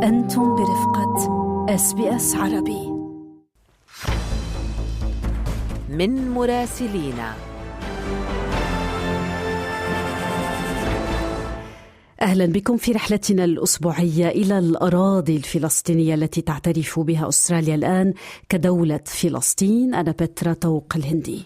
أنتم برفقة SBS عربي. من مراسلينا. أهلا بكم في رحلتنا الأسبوعية إلى الأراضي الفلسطينية التي تعترف بها أستراليا الآن كدولة فلسطين. أنا بترا طوق الهندي.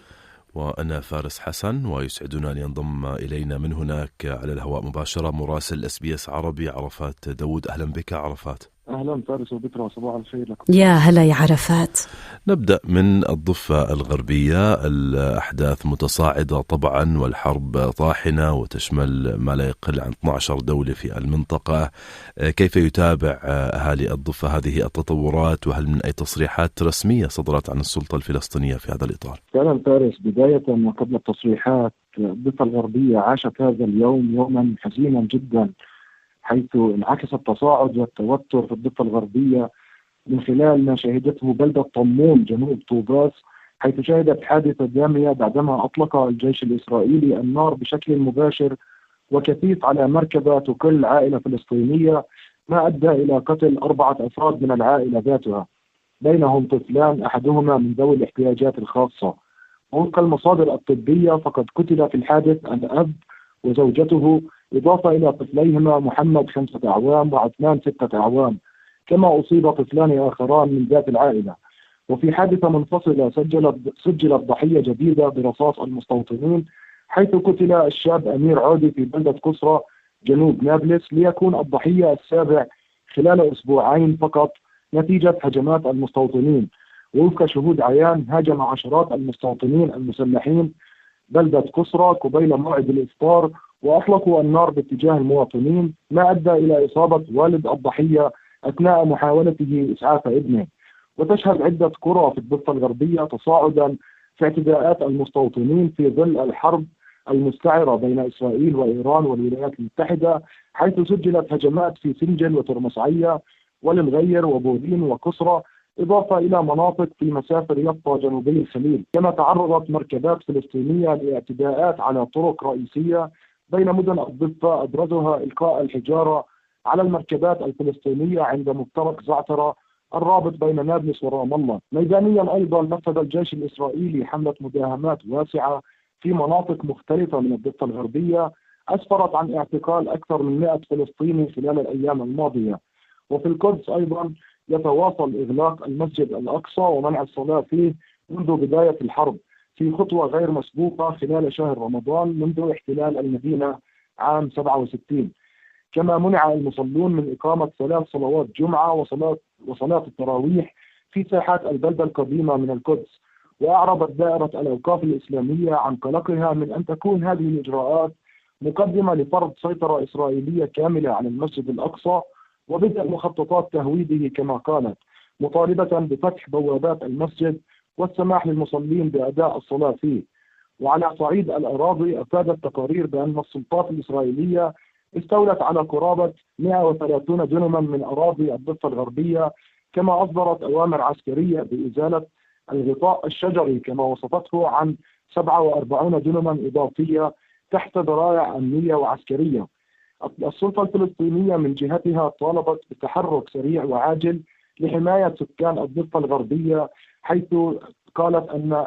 وأنا فارس حسن، ويسعدنا أن ينضم إلينا من هناك على الهواء مباشرة مراسل SBS عربي عرفات داود. أهلا بك عرفات. أهلا فارس وبترا، صباح الخير لكم. يا هلا يا عرفات. نبدأ من الضفة الغربية. الأحداث متصاعدة طبعا، والحرب طاحنة وتشمل ما لا يقل عن 12 دولة في المنطقة. كيف يتابع أهالي الضفة هذه التطورات، وهل من أي تصريحات رسمية صدرت عن السلطة الفلسطينية في هذا الإطار؟ فعلا فارس، بداية وقبل التصريحات، الضفة الغربية عاشت هذا اليوم يوما حزينا جدا، حيث انعكس التصاعد والتوتر في الضفة الغربية من خلال ما شهدته بلدة طمون جنوب طوباس، حيث شهدت حادثة دامية بعدما أطلق الجيش الإسرائيلي النار بشكل مباشر وكثيف على مركبة تقل عائلة فلسطينية، ما أدى إلى قتل 4 أفراد من العائلة ذاتها، بينهم طفلان أحدهما من ذوي الاحتياجات الخاصة. وفق المصادر الطبية فقد قتل في الحادث الأب وزوجته، إضافة إلى طفليهما محمد 5 أعوام وعثمان 6 أعوام، كما أصيب طفلان آخران من ذات العائلة. وفي حادثة منفصلة سجلت ضحية جديدة برصاص المستوطنين، حيث قتل الشاب أمير عودي في بلدة كسرى جنوب نابلس، ليكون الضحية السابع خلال أسبوعين فقط نتيجة هجمات المستوطنين. ووفق شهود عيان، هاجم عشرات المستوطنين المسلحين بلدة كسرى قبيل موعد الإفطار، وأطلقوا النار باتجاه المواطنين، ما أدى إلى إصابة والد الضحية أثناء محاولته إسعاف ابنه. وتشهد عدة قرى في الضفة الغربية تصاعدا في اعتداءات المستوطنين في ظل الحرب المستعرة بين إسرائيل وإيران والولايات المتحدة، حيث سجلت هجمات في سنجل وترمسعية وللغير وبودين وكسرى، إضافة إلى مناطق في مسافر يافا جنوبي الخليل. كما تعرضت مركبات فلسطينية لاعتداءات على طرق رئيسية بين مدن الضفة، أبرزها إلقاء الحجارة على المركبات الفلسطينية عند مفترق زعترة الرابط بين نابلس ورام الله. ميدانيا أيضا نفذ الجيش الإسرائيلي حملة مداهمات واسعة في مناطق مختلفة من الضفة الغربية، أسفرت عن اعتقال أكثر من 100 فلسطيني خلال الأيام الماضية. وفي القدس أيضا يتواصل إغلاق المسجد الأقصى ومنع الصلاة فيه منذ بداية الحرب، في خطوة غير مسبوقة خلال شهر رمضان منذ احتلال المدينة عام 67. كما منع المصلون من إقامة 3 صلوات جمعة وصلاة التراويح في ساحات البلدة القديمة من القدس. وأعربت دائرة الأوقاف الإسلامية عن قلقها من أن تكون هذه الإجراءات مقدمة لفرض سيطرة إسرائيلية كاملة على المسجد الأقصى وبدء مخططات تهويده كما قالت، مطالبة بفتح بوابات المسجد والسماح للمصلين بأداء الصلاة فيه. وعلى صعيد الأراضي، أفادت تقارير بأن السلطات الإسرائيلية استولت على قرابة 130 دنما من أراضي الضفة الغربية، كما أصدرت أوامر عسكرية بإزالة الغطاء الشجري كما وصفته عن 47 دنما إضافية تحت ذرائع أمنية وعسكرية. السلطة الفلسطينية من جهتها طالبت بتحرك سريع وعاجل لحماية سكان الضفة الغربية، حيث قالت أن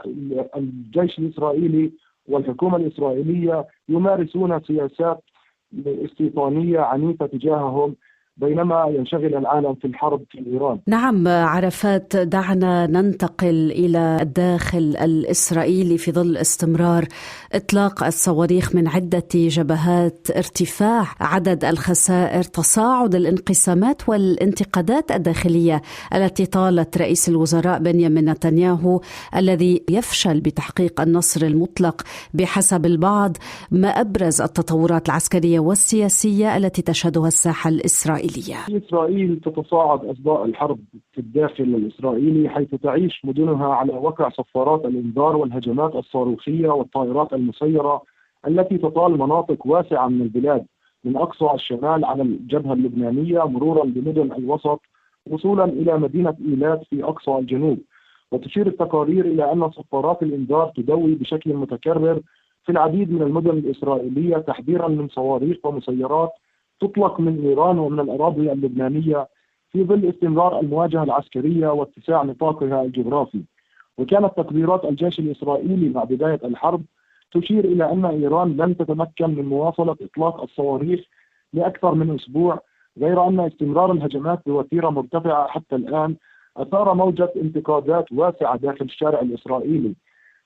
الجيش الإسرائيلي والحكومة الإسرائيلية يمارسون سياسات استيطانية عنيفة تجاههم بينما ينشغل العالم في الحرب في إيران. نعم عرفات، دعنا ننتقل إلى الداخل الإسرائيلي في ظل استمرار إطلاق الصواريخ من عدة جبهات، ارتفاع عدد الخسائر، تصاعد الانقسامات والانتقادات الداخلية التي طالت رئيس الوزراء بنيامين نتنياهو الذي يفشل بتحقيق النصر المطلق بحسب البعض. ما أبرز التطورات العسكرية والسياسية التي تشهدها الساحة الإسرائيلية؟ في إسرائيل تتصاعد أصداء الحرب في الداخل الإسرائيلي، حيث تعيش مدنها على وقع صفارات الإنذار والهجمات الصاروخية والطائرات المسيرة التي تطال مناطق واسعة من البلاد، من أقصى الشمال على الجبهة اللبنانية مرورا بمدن الوسط وصولا إلى مدينة إيلات في أقصى الجنوب. وتشير التقارير إلى أن صفارات الإنذار تدوي بشكل متكرر في العديد من المدن الإسرائيلية تحذيرا من صواريخ ومسيرات تطلق من إيران ومن الأراضي اللبنانية في ظل استمرار المواجهة العسكرية واتساع نطاقها الجغرافي. وكانت تقديرات الجيش الإسرائيلي مع بداية الحرب تشير إلى أن إيران لن تتمكن من مواصلة إطلاق الصواريخ لأكثر من أسبوع، غير أن استمرار الهجمات بوتيرة مرتفعة حتى الآن أثار موجة انتقادات واسعة داخل الشارع الإسرائيلي.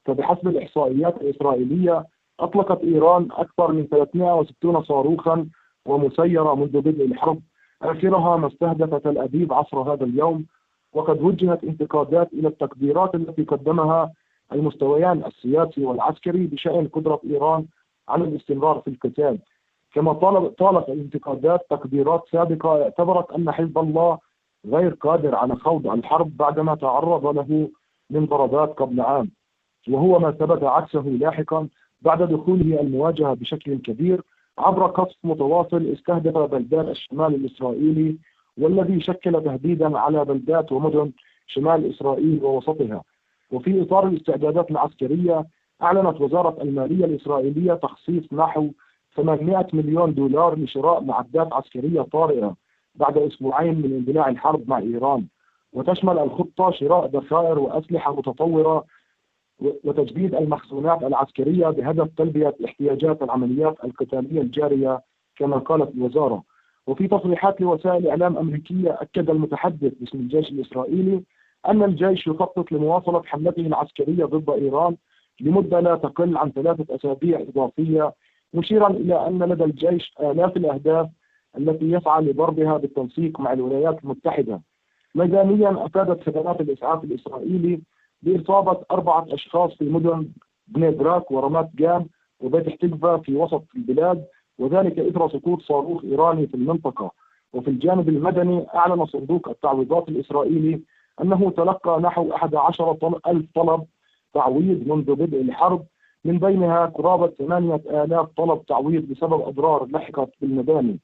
فبحسب الإحصائيات الإسرائيلية أطلقت إيران أكثر من 360 صاروخا ومسيرة منذ بدء الحرب، آخرها ما استهدف تل أبيب عصر هذا اليوم. وقد وجهت انتقادات إلى التقديرات التي قدمها المستويان السياسي والعسكري بشأن قدرة إيران على الاستمرار في القتال. كما طالت الانتقادات تقديرات سابقة اعتبرت أن حزب الله غير قادر على خوض الحرب بعدما تعرض له من ضربات قبل عام، وهو ما ثبت عكسه لاحقا بعد دخوله المواجهة بشكل كبير عبر قصف متواصل استهدف بلدات الشمال الإسرائيلي، والذي شكل تهديدا على بلدات ومدن شمال إسرائيل ووسطها. وفي إطار الاستعدادات العسكرية أعلنت وزارة المالية الإسرائيلية تخصيص نحو 800 مليون دولار لشراء معدات عسكرية طارئة بعد أسبوعين من اندلاع الحرب مع إيران، وتشمل الخطة شراء ذخائر وأسلحة متطورة وتجديد المخزونات العسكرية بهدف تلبية احتياجات العمليات القتالية الجارية كما قالت الوزارة. وفي تصريحات لوسائل إعلام أمريكية أكد المتحدث باسم الجيش الإسرائيلي أن الجيش يخطط لمواصلة حملته العسكرية ضد إيران لمدة لا تقل عن 3 أسابيع إضافية، مشيرا إلى أن لدى الجيش آلاف الأهداف التي يسعى لضربها بالتنسيق مع الولايات المتحدة. ميدانيا أفادت خدمات الإسعاف الإسرائيلي بإصابة 4 أشخاص في مدن بني براك ورمات جان وبيت حتكفا في وسط البلاد، وذلك إثر سقوط صاروخ إيراني في المنطقة. وفي الجانب المدني أعلن صندوق التعويضات الإسرائيلي أنه تلقى نحو 11,000 طلب تعويض منذ بدء الحرب، من بينها قرابة 8,000 طلب تعويض بسبب أضرار لحقت بالمباني.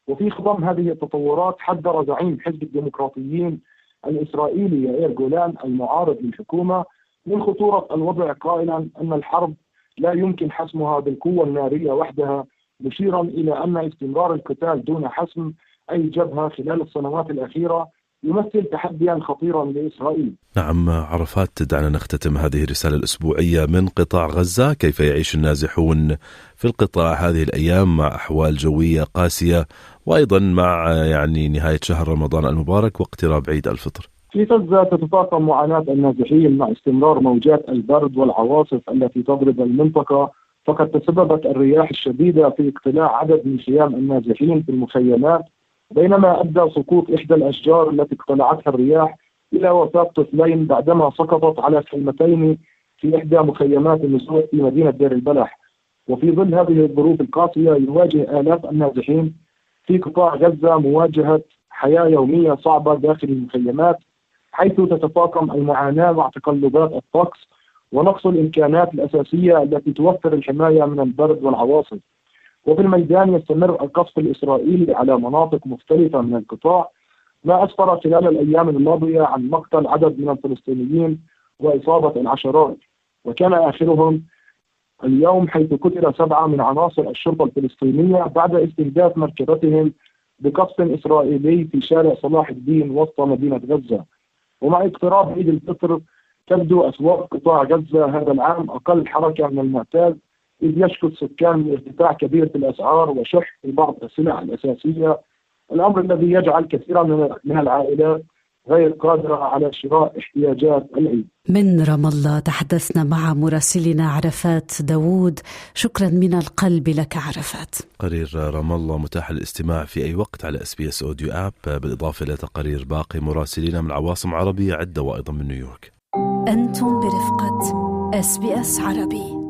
وفي خضم هذه التطورات حذر زعيم حزب الديمقراطيين الإسرائيلي يائير جولان المعارض للحكومة من خطورة الوضع، قائلا أن الحرب لا يمكن حسمها بالقوة النارية وحدها، مشيرا إلى أن استمرار القتال دون حسم أي جبهة خلال السنوات الأخيرة يمثل تحديا خطيرا لإسرائيل. نعم عرفات، دعنا نختتم هذه الرسالة الأسبوعية من قطاع غزة. كيف يعيش النازحون في القطاع هذه الأيام مع أحوال جوية قاسية، وأيضا مع نهاية شهر رمضان المبارك واقتراب عيد الفطر؟ في غزة تتفاقم معاناة النازحين مع استمرار موجات البرد والعواصف التي تضرب المنطقة، فقد تسببت الرياح الشديدة في اقتلاع عدد من خيام النازحين في المخيمات، بينما أدى سقوط إحدى الأشجار التي اقتلعتها الرياح إلى وفاة طفلين بعدما سقطت على خيمتين في إحدى مخيمات النزوح في مدينة دير البلح. وفي ظل هذه الظروف القاسية يواجه آلاف النازحين في قطاع غزة مواجهة حياة يومية صعبة داخل المخيمات، حيث تتفاقم المعاناة مع تقلبات الطقس ونقص الإمكانات الأساسية التي توفر الحماية من البرد والعواصف. وفي الميدان يستمر القصف الإسرائيلي على مناطق مختلفة من القطاع، ما أسفر خلال الأيام الماضية عن مقتل عدد من الفلسطينيين وإصابة العشرات، وكان آخرهم اليوم حيث قتل 7 من عناصر الشرطة الفلسطينية بعد استهداف مركبتهم بقصف إسرائيلي في شارع صلاح الدين وسط مدينة غزة. ومع اقتراب عيد الفطر تبدو أسواق قطاع غزة هذا العام أقل حركة من المعتاد، إذ يشكو السكان من ارتفاع كبير في الأسعار وشح في بعض السلع الأساسية، الأمر الذي يجعل كثيرا من العائلات غير قادرة على شراء احتياجات العيد. من رام الله تحدثنا مع مراسلنا عرفات داوود. شكرا من القلب لك عرفات. قرير رام الله متاح الاستماع في أي وقت على SBS Audio App، بالإضافة إلى تقارير باقي مراسلين من عواصم عربية عدة وأيضا من نيويورك. أنتم برفقة SBS عربي.